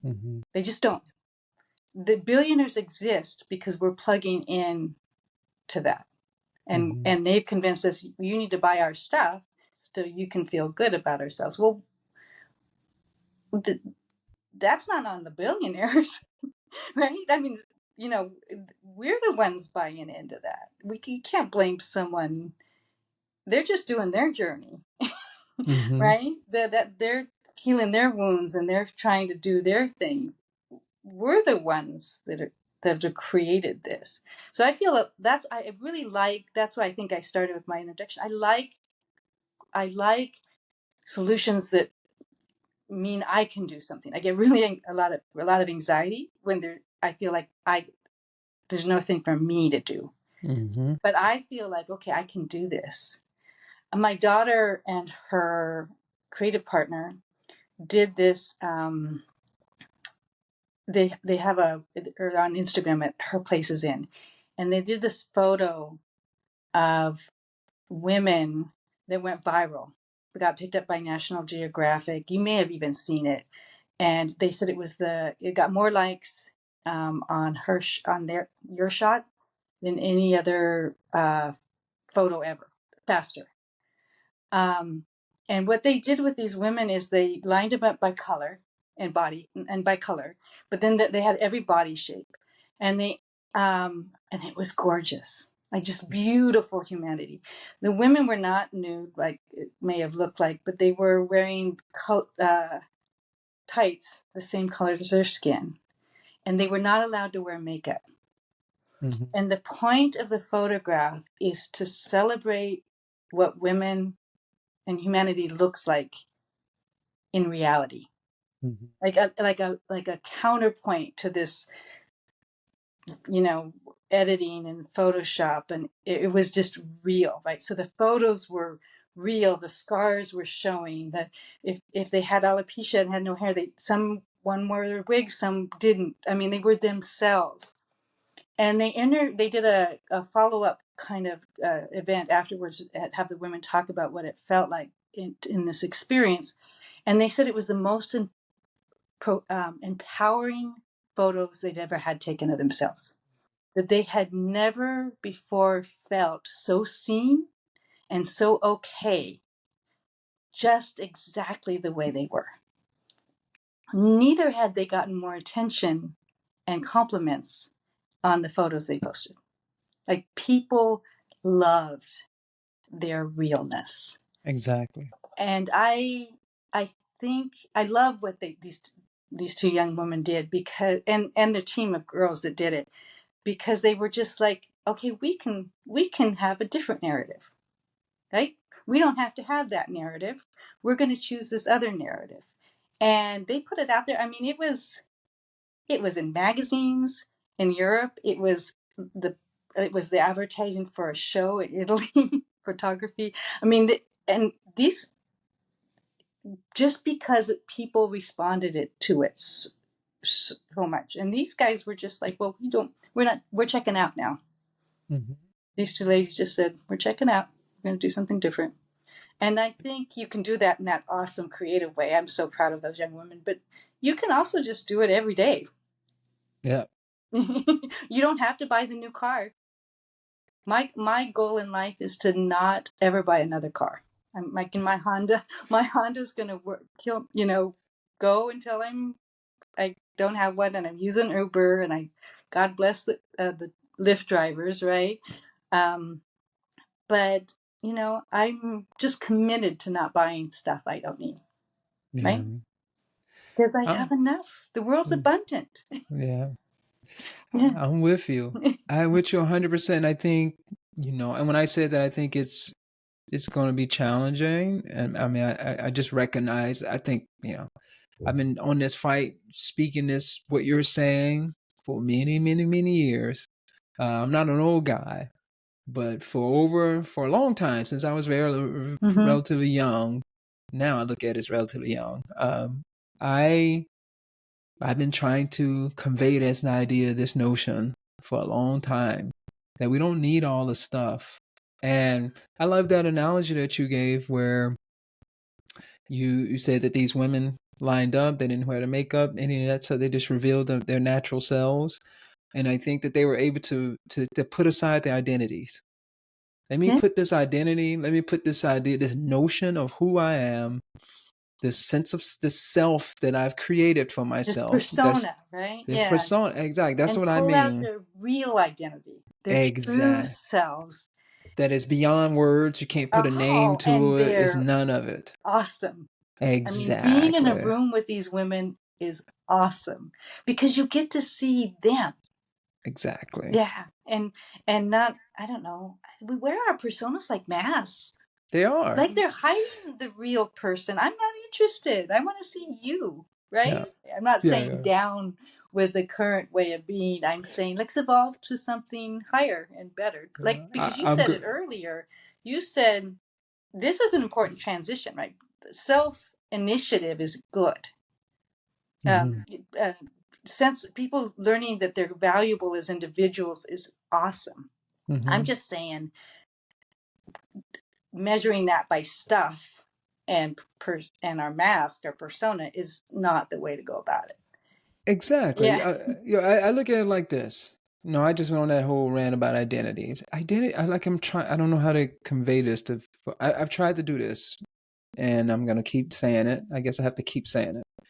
Mm-hmm. They just don't. The billionaires exist because we're plugging in to that. Mm-hmm. And they've convinced us, you need to buy our stuff so you can feel good about ourselves. Well, that's not on the billionaires, right? I mean, we're the ones buying into that. You can't blame someone. They're just doing their journey, Mm-hmm. right? That they're healing their wounds and they're trying to do their thing. We're the ones that have created this. So I feel I really like. That's why I think I started with my introduction. I like solutions that mean I can do something. I get really a lot of anxiety when I feel like there's nothing for me to do. Mm-hmm. But I feel like, okay, I can do this. My daughter and her creative partner did this. They have or on Instagram at Her Place Is In, and they did this photo of women that went viral. It got picked up by National Geographic. You may have even seen it, and they said it got more likes on your shot than any other photo ever. Faster. Um, and what they did with these women is they lined them up by color and body and by color, but then they had every body shape, and and it was gorgeous, like just beautiful humanity. The women were not nude like it may have looked like, but they were wearing tights the same color as their skin, and they were not allowed to wear makeup. Mm-hmm. And the point of the photograph is to celebrate what women and humanity looks like in reality, Mm-hmm. like a counterpoint to this, you know, editing and Photoshop, and it was just real, right? So the photos were real. The scars were showing that if they had alopecia and had no hair, some one wore wigs, some didn't. I mean, they were themselves. And they did a follow up kind of event afterwards, have the women talk about what it felt like in this experience, and they said it was the most empowering photos they'd ever had taken of themselves. That they had never before felt so seen and so okay, just exactly the way they were. Neither had they gotten more attention and compliments on the photos they posted. Like, people loved their realness. Exactly. And I think I love what these two young women did, because and their team of girls that did it, because they were just like, okay, we can have a different narrative, right? We don't have to have that narrative. We're going to choose this other narrative. And they put it out there. I mean, it was in magazines in Europe. It was the advertising for a show in Italy, photography. I mean, and these, just because people responded to it so much, and these guys were just like, well, we're checking out now. Mm-hmm. These two ladies just said, we're checking out. We're going to do something different. And I think you can do that in that awesome, creative way. I'm so proud of those young women. But you can also just do it every day. Yeah. You don't have to buy the new car. My goal in life is to not ever buy another car. I'm like in my Honda. My Honda's gonna go until I don't have one, and I'm using Uber, and God bless the Lyft drivers, right? Um, but I'm just committed to not buying stuff I don't need, Yeah. right? Because I Um, have enough. The world's mm, abundant. yeah. Yeah. I'm with you. I'm with you 100%. I think, and when I say that, I think it's going to be challenging. And I mean, I just recognize, I think, I've been on this fight, speaking what you're saying for many, many, many years. I'm not an old guy, but for a long time, since I was very Mm-hmm. relatively young, now I look at it as relatively young. I I've been trying to convey this idea, this notion for a long time, that we don't need all the stuff. And I love that analogy that you gave where you said that these women lined up, they didn't wear the makeup, any of that, so they just revealed their natural selves. And I think that they were able to put aside their identities. Let me Yeah. put this identity, let me put this idea, this notion of who I am, this sense of the self that I've created for This myself. That's persona, right? this Yeah. persona. Exactly. That's And what I pull out mean. their real identity, their true Exact. selves. That is beyond words. You can't put a name Oh, and to it. It's they're none of it. awesome. I mean, being in a Exactly. room with these women is awesome because you get to see them. Exactly. Yeah. And not, I don't know, we wear our personas like masks. They are. Like they're hiding the real person. I'm not interested. I want to see you, right? Yeah. I'm not Yeah. saying Yeah. down with the current way of being. I'm saying let's evolve to something higher and better. Like, Yeah. because you I'm said it good. earlier, you said this is an important transition, right? Self initiative is good. Hmm. Uh, sense people learning that they're valuable as individuals is awesome. I'm Hmm. just saying measuring that by stuff and our mask, our persona, is not the way to go about it. Exactly. Yeah. I look at it like this. No, I just went on that whole rant about identities. Identity. I'm trying. I don't know how to convey this to. I've tried to do this, and I'm gonna keep saying it. I guess I have to keep saying it.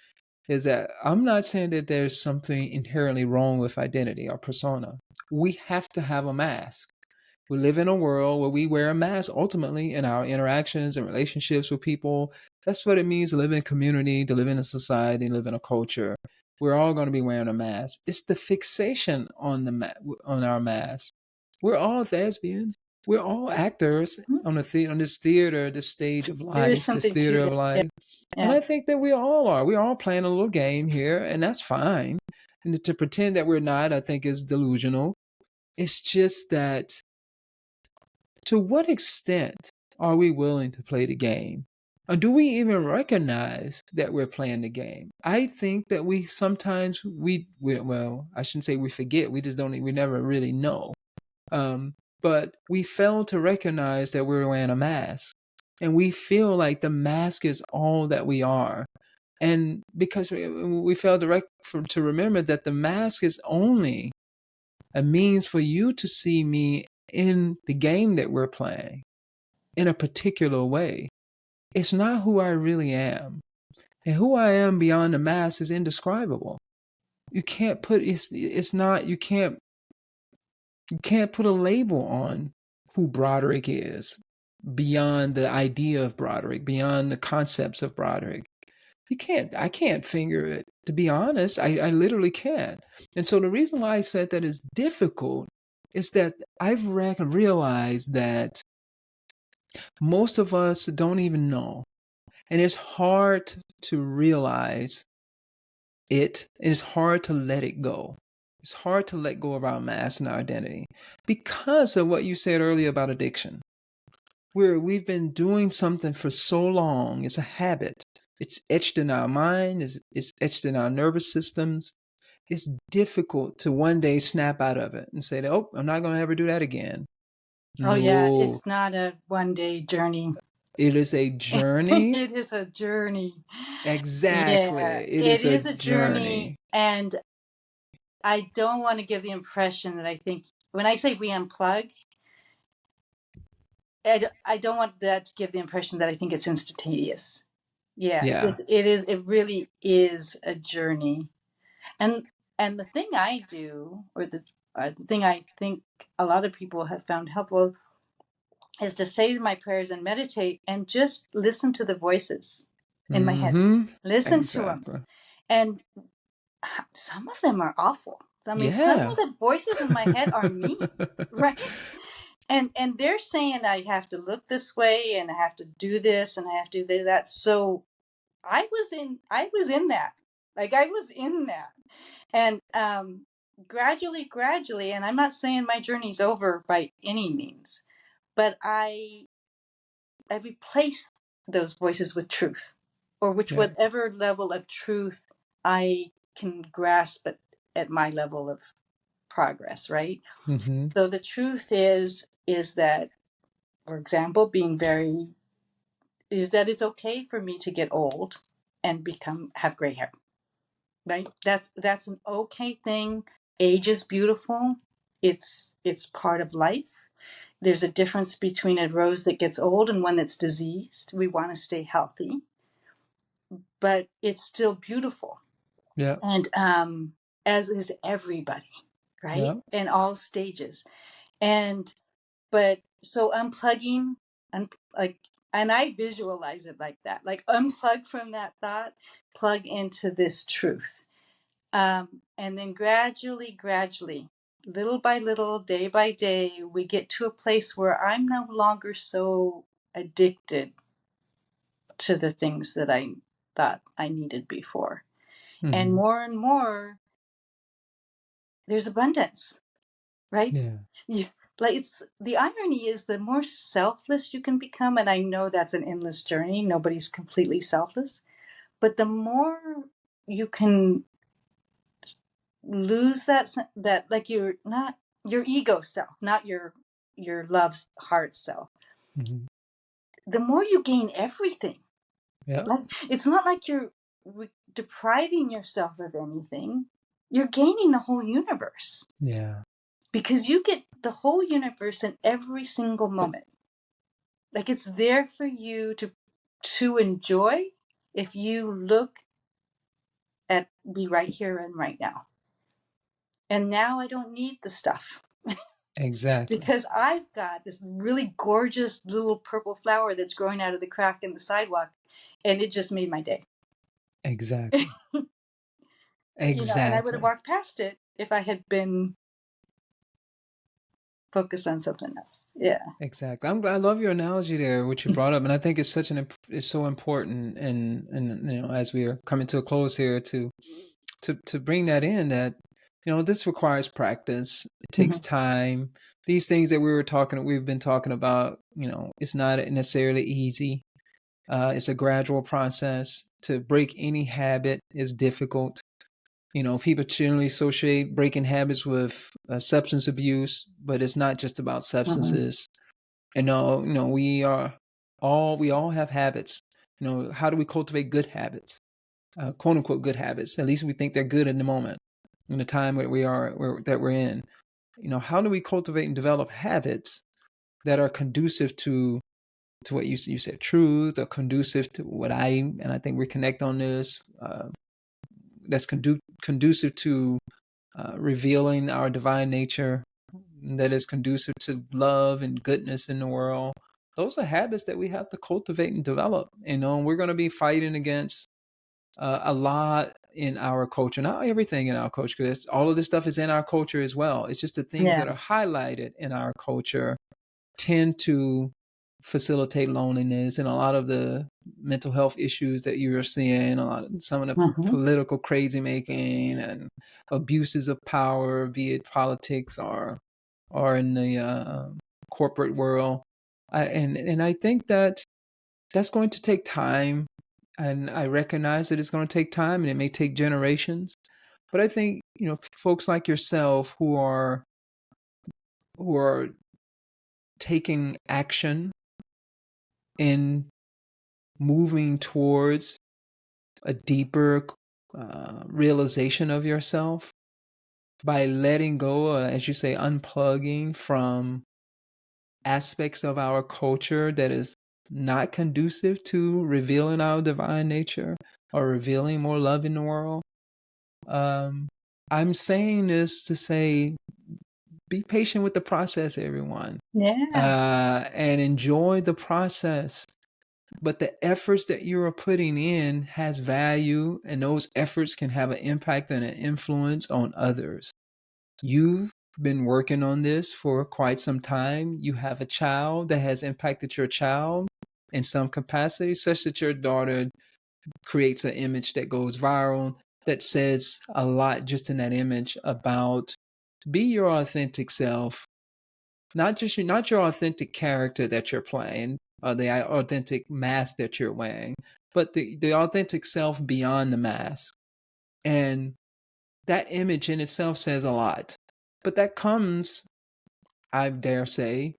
Is that I'm not saying that there's something inherently wrong with identity or persona. We have to have a mask. We live in a world where we wear a mask ultimately in our interactions and relationships with people. That's what it means to live in a community, to live in a society, live in a culture. We're all going to be wearing a mask. It's the fixation on on our mask. We're all thespians. We're all actors on on this theater, this stage of There is life, this something to theater of that. Yeah. life. And Yeah. I think that we all are. We're all playing a little game here, and that's fine. And to pretend that we're not, I think, is delusional. It's just that to what extent are we willing to play the game? Or do we even recognize that we're playing the game? I think that we sometimes well, I shouldn't say we forget. We just don't. We never really know. Um, but we fail to recognize that we're wearing a mask, and we feel like the mask is all that we are. And because we fail to remember that the mask is only a means for you to see me in the game that we're playing in a particular way. It's not who I really am. And who I am beyond the mask is indescribable. You can't put it's not you can't put a label on who Broderick is beyond the idea of Broderick, beyond the concepts of Broderick. I can't finger it. To be honest, I literally can't. And so the reason why I said that is difficult is that I've realized that most of us don't even know. And it's hard to realize it. It's hard to let it go. It's hard to let go of our mask and our identity because of what you said earlier about addiction. We've been doing something for so long. It's a habit. It's etched in our mind. It's etched in our nervous systems. It's difficult to one day snap out of it and say, "Oh, I'm not going to ever do that again." Oh yeah, No, it's not a one day journey. it is a journey. It is a journey. Exactly. Yeah, It it is a is a journey. journey. And I don't want to give the impression that I think when I say we unplug, I don't want that to give the impression that I think it's instantaneous. Yeah, Yeah. it really is a journey. And and the thing I do, or the thing I think a lot of people have found helpful, is to say my prayers and meditate and just listen to the voices in my head. Mm-hmm. Listen to them. Exactly. And some of them are awful. I mean, some of Yeah. the voices in my head are me, right? And they're saying I have to look this way and I have to do this and I have to do that. So I was in that. Like I was in that. And gradually, and I'm not saying my journey's over by any means, but I replaced those voices with truth, or which Yeah. whatever level of truth I can grasp at my level of progress, right? Mm-hmm. So the truth is that, for example, is that it's okay for me to get old and have gray hair, right? That's an okay thing. Age is beautiful. It's part of life. There's a difference between a rose that gets old and one that's diseased. We want to stay healthy, but it's still beautiful. Yeah. And as is everybody, right? Yeah. In all stages. And but so unplugging, like, and I visualize it like that, like unplug from that thought, plug into this truth. And then gradually, little by little, day by day, we get to a place where I'm no longer so addicted to the things that I thought I needed before. And more, there's abundance, right? Yeah. Like, it's the irony is, the more selfless you can become, and I know that's an endless journey. Nobody's completely selfless, but the more you can lose that like, you're not your ego self, not your love heart self. The more you gain everything. Yeah. Like, it's not like you're depriving yourself of anything. You're gaining the whole universe. Yeah. Because you get the whole universe in every single moment. Like, it's there for you to enjoy if you look at be right here and right now. And now I don't need the stuff. Exactly. Because I've got this really gorgeous little purple flower that's growing out of the crack in the sidewalk, and it just made my day. Exactly. Exactly. And I would have walked past it if I had been focused on something else. Yeah. Exactly. I love your analogy there, which you brought up, and I think it's it's so important. And as we are coming to a close here, to bring that in, that this requires practice. It takes time. These things that we've been talking about, it's not necessarily easy. It's a gradual process. To break any habit is difficult. People generally associate breaking habits with substance abuse, but it's not just about substances. We all have habits. How do we cultivate good habits? Quote unquote good habits. At least we think they're good in the moment, in the time that we're in. How do we cultivate and develop habits that are conducive to what you said, truth, or conducive to what and I think we connect on this. That's conducive to revealing our divine nature, that is conducive to love and goodness in the world. Those are habits that we have to cultivate and develop. We're going to be fighting against a lot in our culture, not everything in our culture, because all of this stuff is in our culture as well. It's just the things that are highlighted in our culture tend to facilitate loneliness and a lot of the mental health issues that you're seeing, some of the political crazy making and abuses of power via politics or in the corporate world. And I think that that's going to take time, and I recognize that it's going to take time and it may take generations. But I think, folks like yourself who are taking action in moving towards a deeper realization of yourself by letting go, as you say, unplugging from aspects of our culture that is not conducive to revealing our divine nature or revealing more love in the world. I'm saying this to say, be patient with the process, everyone. And enjoy the process. But the efforts that you are putting in has value, and those efforts can have an impact and an influence on others. You've been working on this for quite some time. You have a child that has impacted your child in some capacity, such that your daughter creates an image that goes viral, that says a lot just in that image about be your authentic self, not your authentic character that you're playing, or the authentic mask that you're wearing, but the authentic self beyond the mask. And that image in itself says a lot. But that comes, I dare say,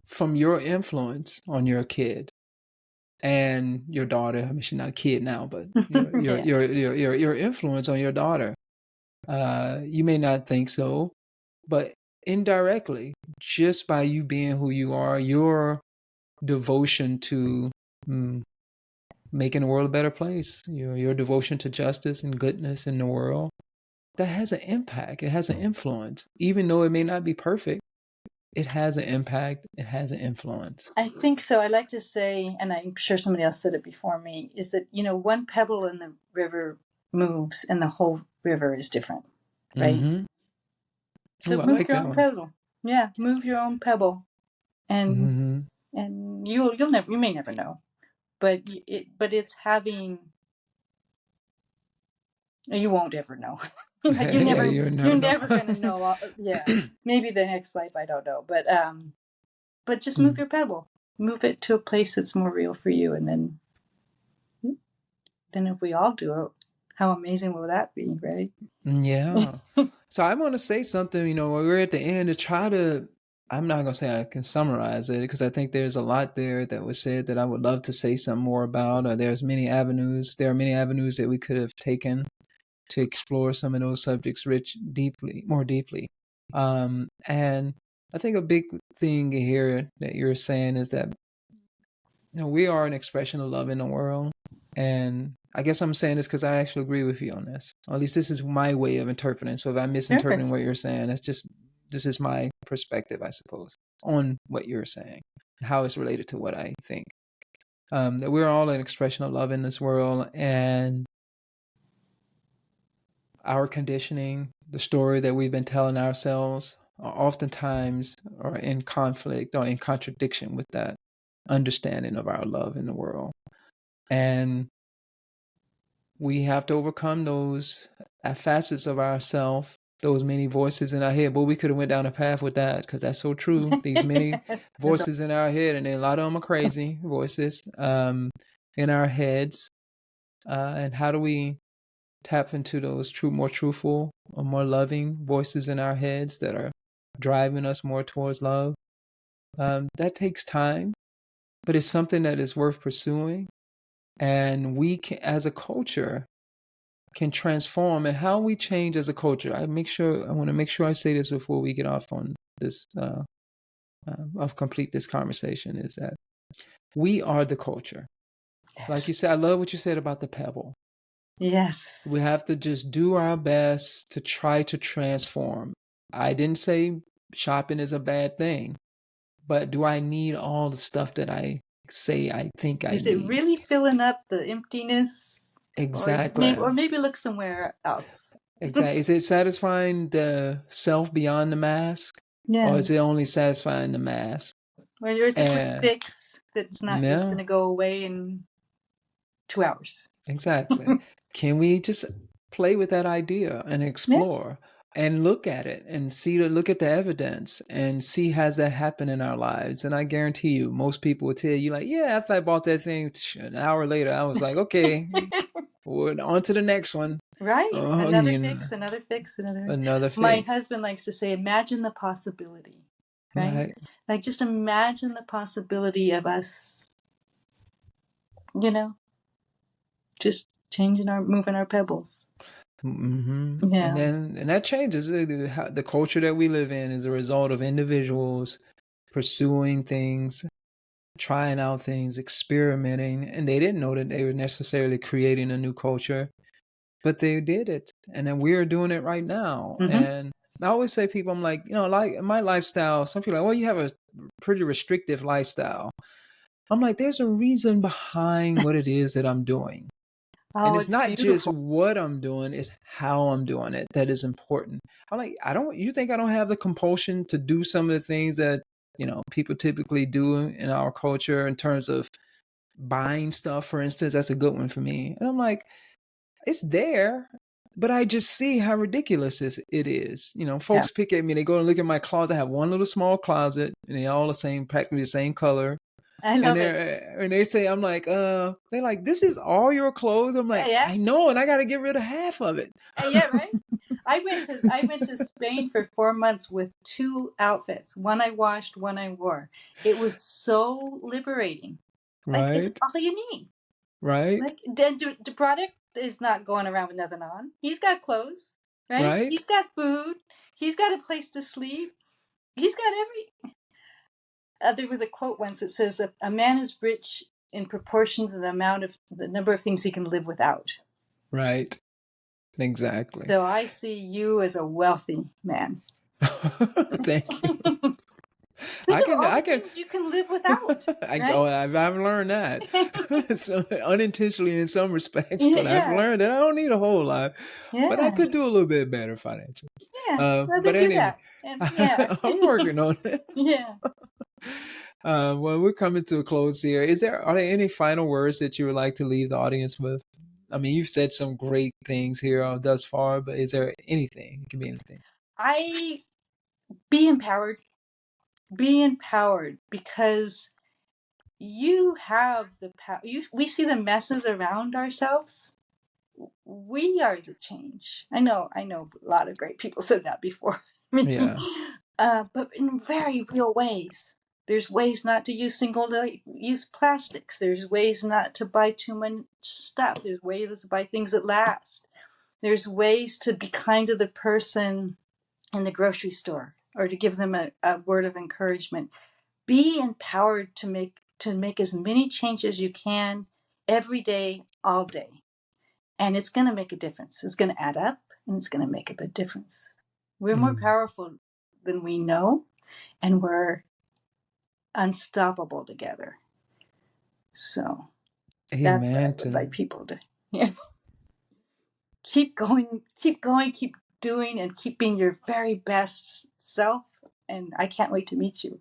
from your influence on your kid and your daughter. I mean, she's not a kid now, but your influence on your daughter. You may not think so, but indirectly, just by you being who you are, your devotion to making the world a better place, your devotion to justice and goodness in the world, that has an impact. It has an influence. Even though it may not be perfect, it has an impact. It has an influence. I think so. I like to say, and I'm sure somebody else said it before me, is that, one pebble in the river moves and the whole river is different, right? So move your own pebble. Yeah, move your own pebble and And you may never know, but it's having. You won't ever know. Like Yeah, you never you're know. never gonna know. Yeah, maybe the next life, I don't know, but just move Mm. your pebble, move it to a place that's more real for you, and then if we all do it, how amazing will that be, right? Yeah. So I want to say something, when we're at the end to try to, I'm not going to say I can summarize it because I think there's a lot there that was said that I would love to say some more about. Or there are many avenues that we could have taken to explore some of those subjects more deeply. And I think a big thing here that you're saying is that we are an expression of love in the world. And I guess I'm saying this because I actually agree with you on this. Or at least this is my way of interpreting. So if I'm Sure. misinterpreting what you're saying, this is my perspective, I suppose, on what you're saying, how it's related to what I think. That we're all an expression of love in this world, and our conditioning, the story that we've been telling ourselves, are oftentimes are in conflict or in contradiction with that understanding of our love in the world. And we have to overcome those facets of ourself, those many voices in our head. But we could have went down a path with that because that's so true. These many voices in our head, and a lot of them are crazy voices in our heads. And how do we tap into those more truthful or more loving voices in our heads that are driving us more towards love? That takes time, but it's something that is worth pursuing. And we can, as a culture, can transform. And how we change as a culture. I want to make sure I say this before we get off on this of complete this conversation, is that we are the culture. Like you said, I love what you said about the pebble. Yes. We have to just do our best to try to transform. I didn't say shopping is a bad thing, but do I need all the stuff that I say I think I Is it need? really filling up the emptiness? Exactly. Or maybe look somewhere else. Exactly. Is it satisfying the self beyond the mask? Yeah. Or is it only satisfying the mask? Or it's a quick And fix that's yeah, gonna go away in 2 hours. exactly. Can we just play with that idea and Yeah. explore and look at it and look at the evidence and see has that happened in our lives? And I guarantee you, most people will tell you like, yeah, after I bought that thing, an hour later, I was like, okay, we're on to the next one. Right. Another You know, fix, another fix, another. another My fix. husband likes to say, imagine the possibility, right? Right. Like just imagine the possibility of us, just moving our pebbles. Mm-hmm. Yeah. And that changes. The culture that we live in is a result of individuals pursuing things, trying out things, experimenting, and they didn't know that they were necessarily creating a new culture, but they did it, and then we're doing it right now. Mm-hmm. And I always say, people, I'm like, like my lifestyle. Some people are like, well, you have a pretty restrictive lifestyle. I'm like, there's a reason behind what it is that I'm doing. And Oh, it's it's not just beautiful. what I'm doing, it's how I'm doing it that is important. I'm like, you think I don't have the compulsion to do some of the things that, people typically do in our culture in terms of buying stuff, for instance? That's a good one for me. And I'm like, it's there, but I just see how ridiculous it is. Yeah. Folks pick at me, they go and look at my closet. I have one little small closet and they all the same, practically the same color. I And love it. they say, I'm like, they're like, this is all your clothes? I'm like, Yeah. I know, and I got to get rid of half of it. Yeah, right. I went to Spain for 4 months with 2 outfits. One I washed, one I wore. It was so liberating. Like it's Right, all you need. right, Like the product is not going around with nothing on. He's got clothes, right? right, He's got food. He's got a place to sleep. He's got every. There was a quote once that says that a man is rich in proportion to the number of things he can live without. right. Exactly. So I see you as a wealthy man. Thank you. Think I of can, all I the can. things you can live without, right? I've learned that. So, unintentionally in some respects, but I've Yeah, learned that I don't need a whole lot, but I yeah, could do a little bit better financially. yeah. Well, But then do anyway, that, and yeah, I'm working on it. yeah. Well, we're coming to a close here. Are there any final words that you would like to leave the audience with? I mean, you've said some great things here thus far, but is there anything? It can be anything. Be empowered. Be empowered because you have the power. We see the messes around ourselves. We are the change. I know a lot of great people said that before. Yeah. But in very real ways. There's ways not to use single-use plastics. There's ways not to buy too much stuff. There's ways to buy things that last. There's ways to be kind to the person in the grocery store or to give them a word of encouragement. Be empowered to make as many changes as you can every day, all day. And it's going to make a difference. It's going to add up and it's going to make a big difference. We're more powerful than we know, and we're unstoppable together. So that's what I Amen would to like people to keep going, keep doing, and keep being your very best self. And I can't wait to meet you.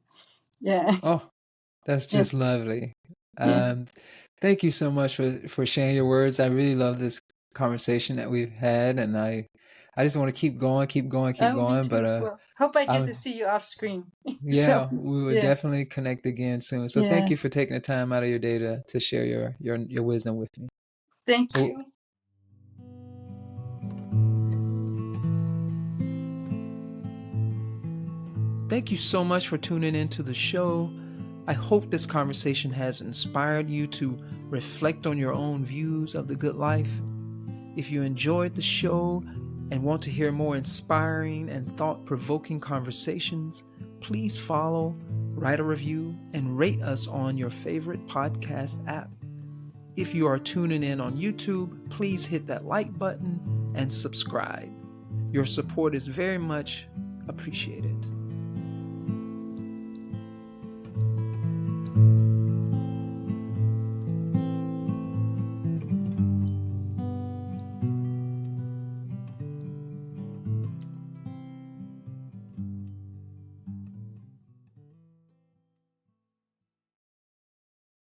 Yeah. Oh, that's just Yes. lovely. Yeah. Thank you so much for sharing your words. I really love this conversation that we've had, and I just want to keep going, keep going, keep Oh, me going. too. But Well, hope I get to I'm see you off screen. So, yeah, we will yeah. definitely connect again soon. So thank Yeah. you for taking the time out of your day to share your wisdom with me. Thank Oh, you. thank you so much for tuning into the show. I hope this conversation has inspired you to reflect on your own views of the good life. If you enjoyed the show and want to hear more inspiring and thought-provoking conversations, please follow, write a review, and rate us on your favorite podcast app. If you are tuning in on YouTube, please hit that like button and subscribe. Your support is very much appreciated.